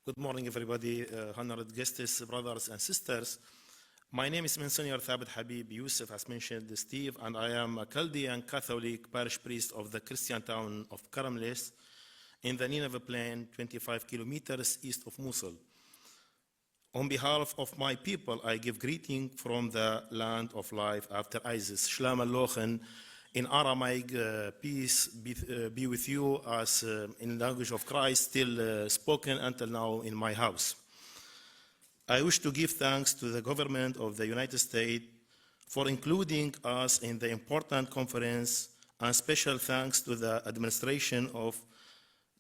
Good morning, everybody, honored guests, brothers and sisters. My name is Monsignor ثابت Habib Yusuf, as mentioned, Steve, and I am a Chaldean Catholic parish priest of the Christian town of Karamles in the Nineveh Plain, 25 kilometers east of Mosul. On behalf of my people, I give greeting from the land of life after Isis. Shalom Alochen. In Aramaic, peace be with you, as in the language of Christ, still spoken until now in my house. I wish to give thanks to the government of the United States for including us in the important conference, and special thanks to the administration of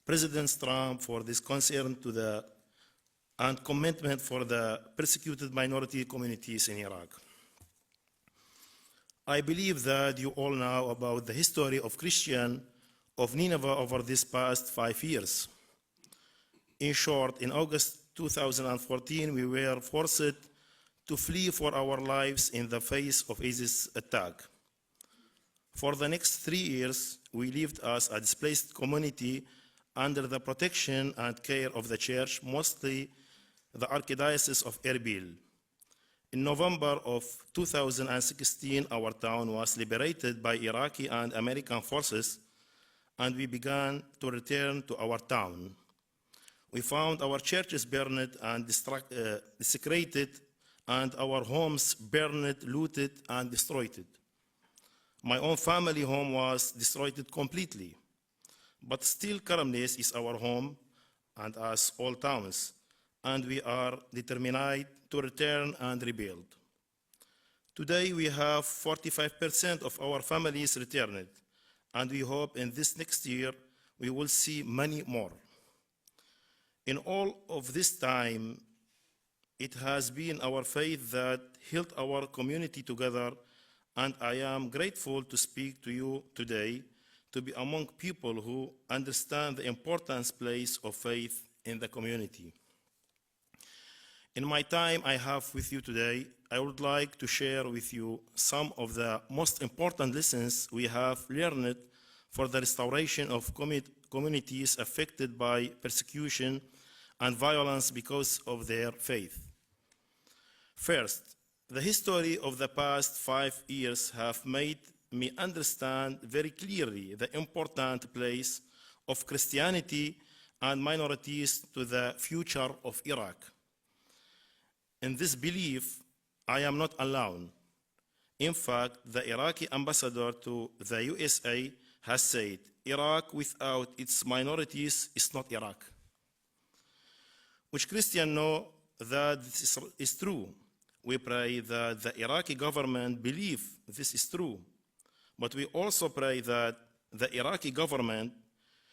President Trump for this concern to and commitment for the persecuted minority communities in Iraq. I believe that you all know about the history of Christian of Nineveh over these past 5 years. In short, in August 2014, we were forced to flee for our lives in the face of ISIS attack. For the next 3 years, we lived as a displaced community under the protection and care of the church, mostly the Archdiocese of Erbil. In November of 2016, our town was liberated by Iraqi and American forces, and we began to return to our town. We found our churches burned and desecrated, and our homes burned, looted, and destroyed. My own family home was destroyed completely, but still Karamles is our home, and as all towns, and we are determined to return and rebuild. Today we have 45% of our families returned, and we hope in this next year we will see many more. In all of this time, it has been our faith that held our community together, and I am grateful to speak to you today, to be among people who understand the important place of faith in the community. In my time I have with you today, I would like to share with you some of the most important lessons we have learned for the restoration of communities affected by persecution and violence because of their faith. First, the history of the past 5 years have made me understand very clearly the important place of Christianity and minorities to the future of Iraq. In this belief, I am not alone. In fact, the Iraqi ambassador to the USA has said, Iraq without its minorities is not Iraq. Which Christians know that this is true. We pray that the Iraqi government believe this is true. But we also pray that the Iraqi government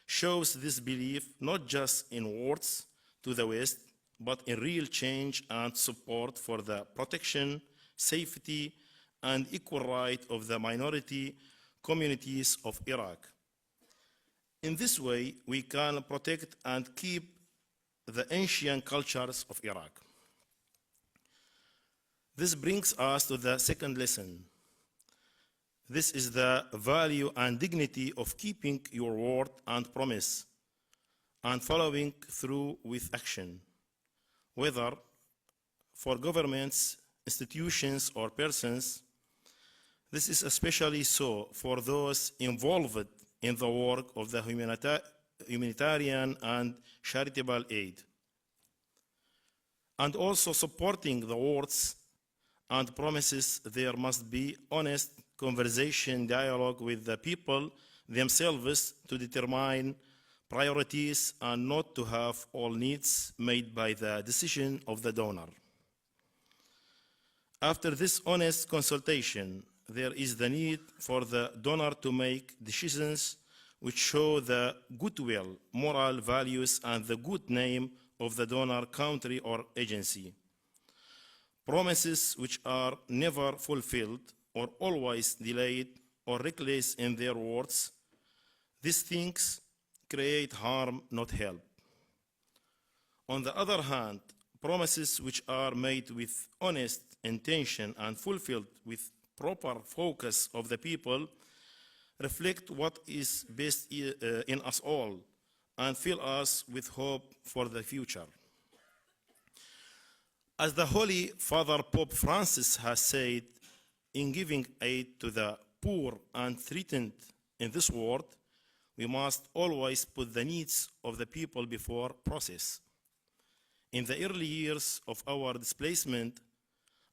shows this belief not just in words to the West, but in real change and support for the protection, safety, and equal right of the minority communities of Iraq. In this way, we can protect and keep the ancient cultures of Iraq. This brings us to the second lesson. This is the value and dignity of keeping your word and promise and following through with action, whether for governments, institutions, or persons. This is especially so for those involved in the work of the humanitarian and charitable aid, and also supporting the words and promises. There must be honest conversation, dialogue with the people themselves to determine priorities and not to have all needs made by the decision of the donor. After this honest consultation, there is the need for the donor to make decisions which show the goodwill, moral values, and the good name of the donor country or agency. Promises which are never fulfilled or always delayed or reckless in their words, these things create harm, not help. On the other hand, promises which are made with honest intention and fulfilled with proper focus of the people reflect what is best in us all and fill us with hope for the future. As the Holy Father Pope Francis has said, in giving aid to the poor and threatened in this world, we must always put the needs of the people before process. In the early years of our displacement,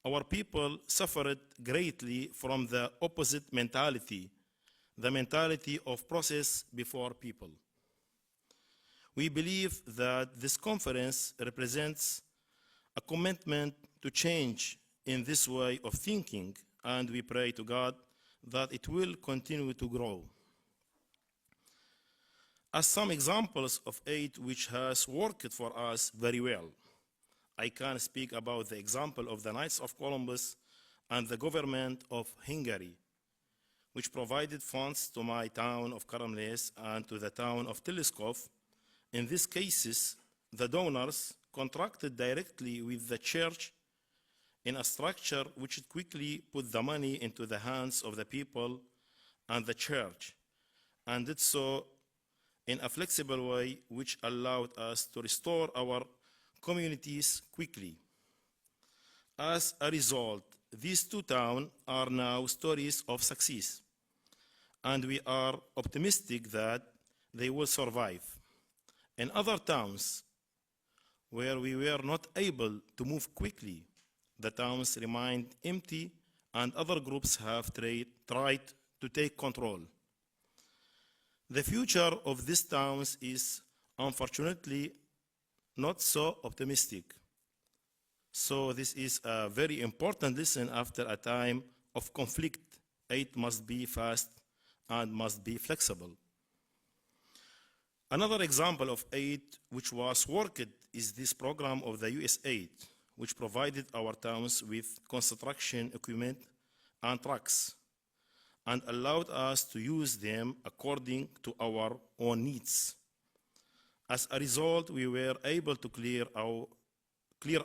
our people suffered greatly from the opposite mentality, the mentality of process before people. We believe that this conference represents a commitment to change in this way of thinking, and we pray to God that it will continue to grow. As some examples of aid which has worked for us very well, I can speak about the example of the Knights of Columbus and the government of Hungary, which provided funds to my town of Karamles and to the town of Teleskov. In these cases, the donors contracted directly with the church in a structure which quickly put the money into the hands of the people and the church, and did so in a flexible way which allowed us to restore our communities quickly. As a result, these two towns are now stories of success, and we are optimistic that they will survive. In other towns where we were not able to move quickly, the towns remained empty and other groups have tried to take control. The future of these towns is unfortunately not so optimistic. So this is a very important lesson after a time of conflict. Aid must be fast and must be flexible. Another example of aid which was worked is this program of the USAID, which provided our towns with construction equipment and trucks and allowed us to use them according to our own needs. As a result, we were able to clear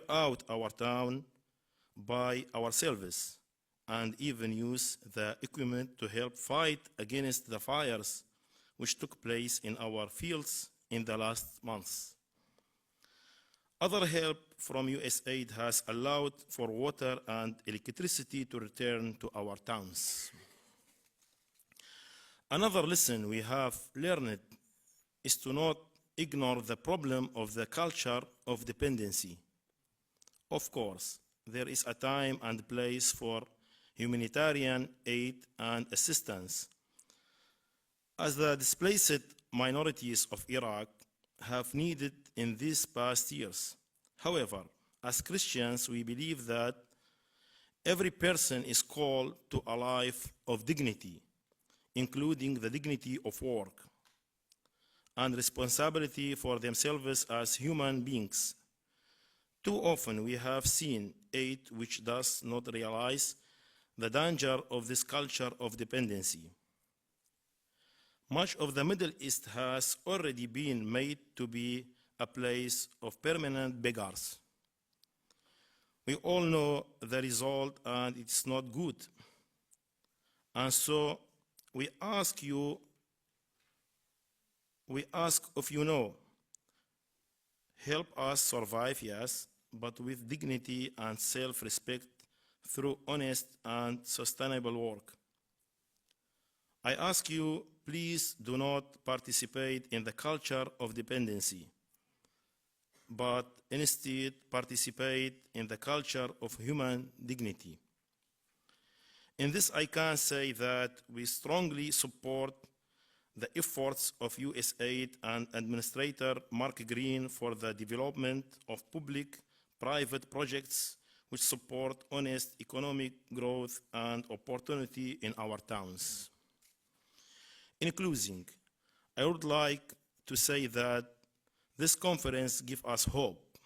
out our town by ourselves and even use the equipment to help fight against the fires which took place in our fields in the last months. Other help from USAID has allowed for water and electricity to return to our towns. Another lesson we have learned is to not ignore the problem of the culture of dependency. Of course, there is a time and place for humanitarian aid and assistance, as the displaced minorities of Iraq have needed in these past years. However, as Christians, we believe that every person is called to a life of dignity, including the dignity of work and responsibility for themselves as human beings. Too often we have seen aid which does not realize the danger of this culture of dependency. Much of the Middle East has already been made to be a place of permanent beggars. We all know the result, and it's not good. And so we ask if you know, help us survive, yes, but with dignity and self-respect through honest and sustainable work. I ask you, please do not participate in the culture of dependency, but instead participate in the culture of human dignity. In this, I can say that we strongly support the efforts of USAID and Administrator Mark Green for the development of public-private projects which support honest economic growth and opportunity in our towns. In closing, I would like to say that this conference gives us hope.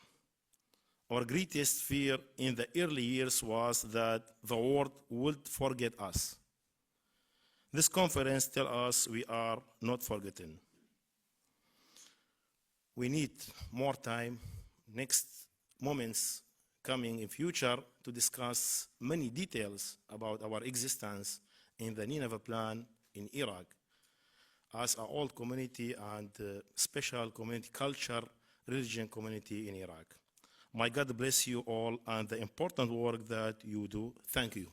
Our greatest fear in the early years was that the world would forget us. This conference tells us we are not forgotten. We need more time, next moments coming in future, to discuss many details about our existence in the Nineveh plan in Iraq as an old community and special community culture, religion community in Iraq. May God bless you all and the important work that you do. Thank you.